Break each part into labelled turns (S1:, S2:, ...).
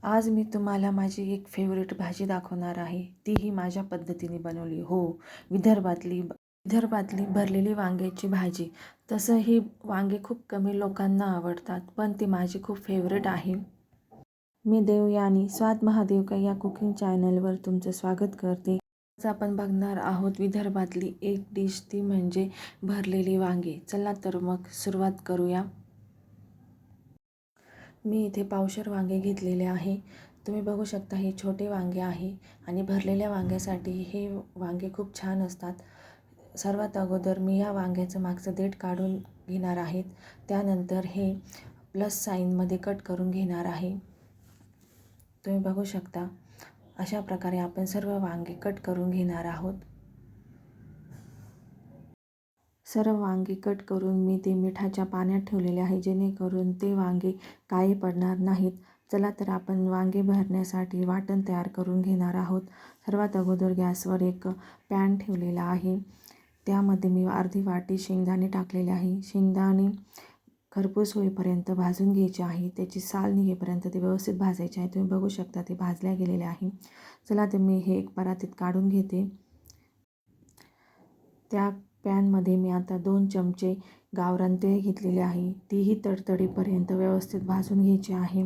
S1: आज मी तुम्हाला माझी एक फेवरेट भाजी दाखवणार आहे. तीही माझ्या पद्धतीने बनवली. हो, विदर्भातली भरलेली वांग्याची भाजी. तसं ही वांगे खूप कमी लोकांना आवडतात, पण ती माझी खूप फेवरेट आहे. मी देवयानी स्वाद महादेव का या कुकिंग चॅनलवर तुमचं स्वागत करते. आज आपण बघणार आहोत विदर्भातली एक डिश, ती म्हणजे भरलेली वांगे. चला तर मग सुरुवात करूया. मी इथे पावशेर वांगे घेतलेले आहे. तुम्ही बघू शकता हे छोटे वांगे आहे आणि भरलेल्या वांग्यासाठी हे वांगे खूप छान असतात. सर्वात अगोदर मी या वांग्याचं मागचं देठ काढून घेणार आहेत. त्यानंतर हे प्लस साईनमध्ये कट करून घेणार आहे. तुम्ही बघू शकता अशा प्रकारे आपण सर्व वांगे कट करून घेणार आहोत. सर्व वांगे कट करून मी ते मिठाच्या पाण्यात ठेवलेले आहे, जेणेकरून ते वांगे काळे पडणार नाहीत. चला तर आपण वांगे भरण्यासाठी वाटण तयार करून घेणार आहोत. सर्वात अगोदर गॅसवर एक पॅन ठेवलेला आहे. त्यामध्ये मी अर्धी वाटी शेंगदाणे टाकलेले आहे. शेंगदाणे खरपूस होईपर्यंत भाजून घ्यायचे आहे. त्याची साल निघेपर्यंत ते व्यवस्थित भाजायचे आहे. तुम्ही बघू शकता ते भाजल्या गेलेले आहे. चला तर मी हे एक परातीत काढून घेते. त्या पॅनमध्ये मी आता 2 चमचे गावरान तेल घेतलेले आहे. तीही तडतडीपर्यंत व्यवस्थित भाजून घ्यायची आहे.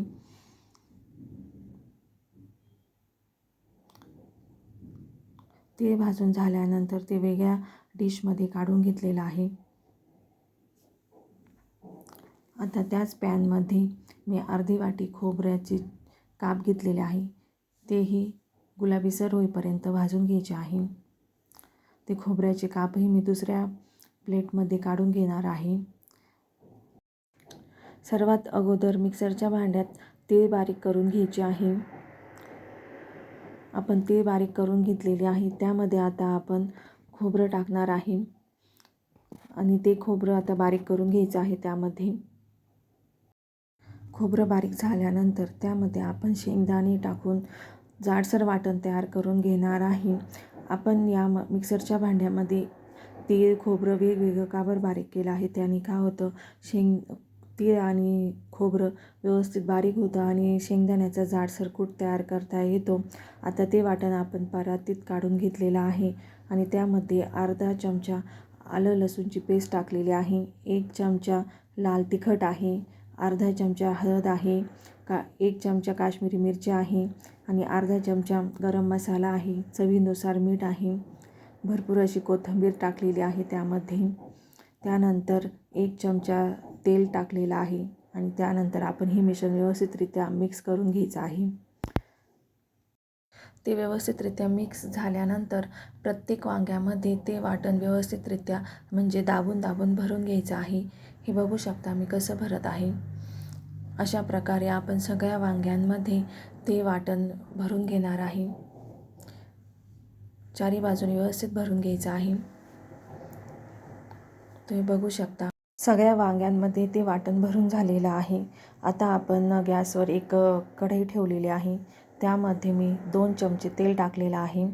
S1: तेल भाजून झाल्यानंतर ते वेगळ्या डिशमध्ये काढून घेतलेलं आहे. आता त्याच पॅनमध्ये मी अर्धी वाटी खोबऱ्याचे काप घेतलेले आहे. तेही गुलाबीसर होईपर्यंत भाजून घ्यायचे आहे. ते खोबऱ्याचे कापही मी दुसऱ्या प्लेटमध्ये काढून घेणार आहे. सर्वात अगोदर मिक्सरच्या भांड्यात तीळ बारीक करून घ्यायचे आहे. आपण तीळ बारीक करून घेतलेले आहे. त्यामध्ये आता आपण खोबरं टाकणार आहे आणि ते खोबरं आता बारीक करून घ्यायचं आहे. त्यामध्ये खोबरं बारीक झाल्यानंतर त्यामध्ये आपण शेंगदाणे टाकून जाडसर वाटण तयार करून घेणार आहे. आपण या मिक्सरच्या भांड्यामध्ये तीळ खोबरं वेगवेगळं का बरं बारीक केलं आहे, त्याने काय होतं, तीळ आणि खोबरं व्यवस्थित बारीक होतं आणि शेंगदाण्याचा जाडसर कूट तयार करता येतो. आता ते वाटण आपण परातीत काढून घेतलेलं आहे आणि त्यामध्ये अर्धा चमचा आलं लसूणची पेस्ट टाकलेली आहे. 1 चमचा लाल तिखट आहे, अर्धा चमचा हळद आहे, 1 चमचा काश्मीरी मिरची आहे आणि अर्धा चमचा गरम मसाला आहे. चवीनुसार मीठ आहे. भरपूर अशी कोथिंबीर टाकलेली आहे त्यामध्ये. त्यानंतर 1 चमचा तेल टाकलेलं आहे आणि त्यानंतर आपण हे मिश्रण व्यवस्थितरित्या मिक्स करून घ्यायचं आहे. ते व्यवस्थितरित्या मिक्स झाल्यानंतर प्रत्येक वांग्यामध्ये ते वाटण व्यवस्थितरित्या म्हणजे दाबून दाबून भरून घ्यायचं आहे. हे बघू शकता मी कसं भरत आहे. अशा प्रकारे आपण सगळ्या वांग्यांमध्ये ते वाटण भरून घेणार आहे. चारी बाजूने व्यवस्थित भरून घ्यायचं आहे. तुम्ही बघू शकता सगळ्या वांग्यांमध्ये ते वाटण भरून झालेलं आहे. आता आपण गॅसवर एक कढई ठेवलेली आहे. त्यामध्ये मी 2 चमचे तेल टाकलेलं आहे.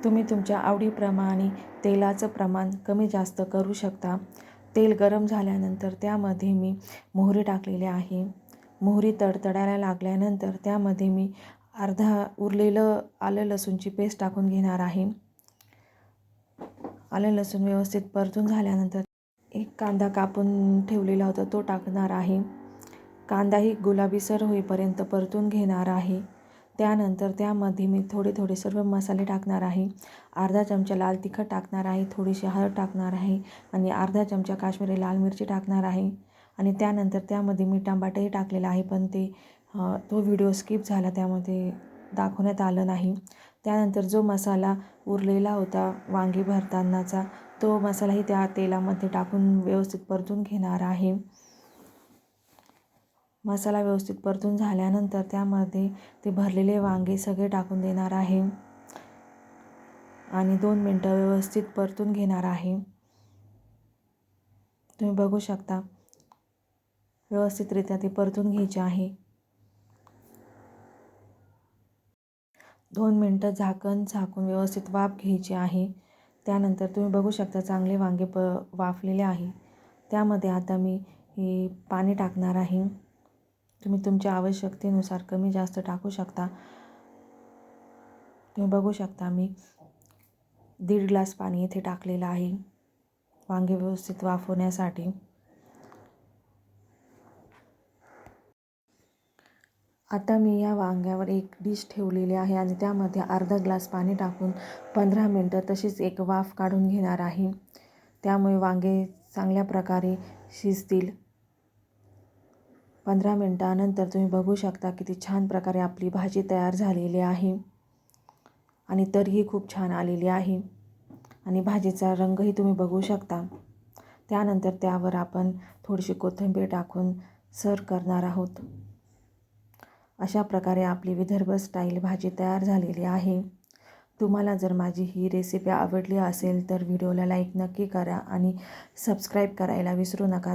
S1: तुम्ही तुमच्या आवडीप्रमाणे तेलाचं प्रमाण कमी जास्त करू शकता. तेल गरम झाल्यानंतर त्यामध्ये मी मोहरी टाकलेली आहे. मोहरी तडतडायला लागल्यानंतर त्यामध्ये मी अर्धा उरलेलं आलं लसूणची पेस्ट टाकून घेणार आहे. आलं लसूण व्यवस्थित परतून झाल्यानंतर एक कांदा कापून ठेवलेला होता तो टाकणार आहे. कांदाही गुलाबीसर होईपर्यंत परतून घेणार आहे. त्यानंतर त्यामध्ये मी थोडे सर्व मसाले टाकणार आहे. अर्धा चमचा लाल तिखट टाकणार आहे, थोडीशी हळद टाकणार आहे आणि अर्धा चमचा काश्मीरी लाल मिरची टाकणार आहे आणि त्यानंतर त्यामध्ये मी टमाटरही टाकलेला आहे, पण तो व्हिडिओ स्किप झाला, त्यामध्ये दाखवण्यात आलं नाही. त्यानंतर जो मसाला उरलेला होता वांगी भरतानाचा, तो मसालाही त्या तेलामध्ये टाकून व्यवस्थित परतून घेणार आहे. मसाला व्यवस्थित परतून झाल्यानंतर त्यामध्ये ते भरलेले वांगे सगळे टाकून देणार आहे आणि 2 मिनटं व्यवस्थित परतून घेणार आहे. तुम्ही बघू शकता व्यवस्थितरित्या ते परतून घ्यायचे आहे. 2 मिनटं झाकून व्यवस्थित वाफ घ्यायची आहे. त्यानंतर तुम्ही बघू शकता चांगले वांगे वाफलेले आहे. त्यामध्ये आता मी हे पाणी टाकणार आहे. तुम्ही तुमच्या आवश्यकतेनुसार कमी जास्त टाकू शकता. तुम्ही बघू शकता मी 1.5 ग्लास पाणी इथे टाकलेलं आहे वांगे व्यवस्थित वाफवण्यासाठी. आता मी या वांग्यावर एक डिश ठेवलेली आहे आणि त्यामध्ये अर्धा ग्लास पाणी टाकून 15 मिनटं तशीच एक वाफ काढून घेणार आहे. त्यामुळे वांगे चांगल्या प्रकारे शिजतील. 15 मिनटानंतर तुम्ही बघू शकता किती छान प्रकारे आपली भाजी तयार झालेली आहे आणि तरीही खूप छान आलेली आहे आणि भाजीचा रंगही तुम्ही बघू शकता. त्यानंतर त्यावर आपण थोडीशी कोथिंबीर टाकून सर्व करणार आहोत. अशा प्रकारे आपली विदर्भ स्टाईल भाजी तयार झालेली आहे. तुम्हाला जर माझी ही रेसिपी आवडली असेल तर व्हिडिओला लाईक नक्की करा आणि सबस्क्राईब करायला विसरू नका.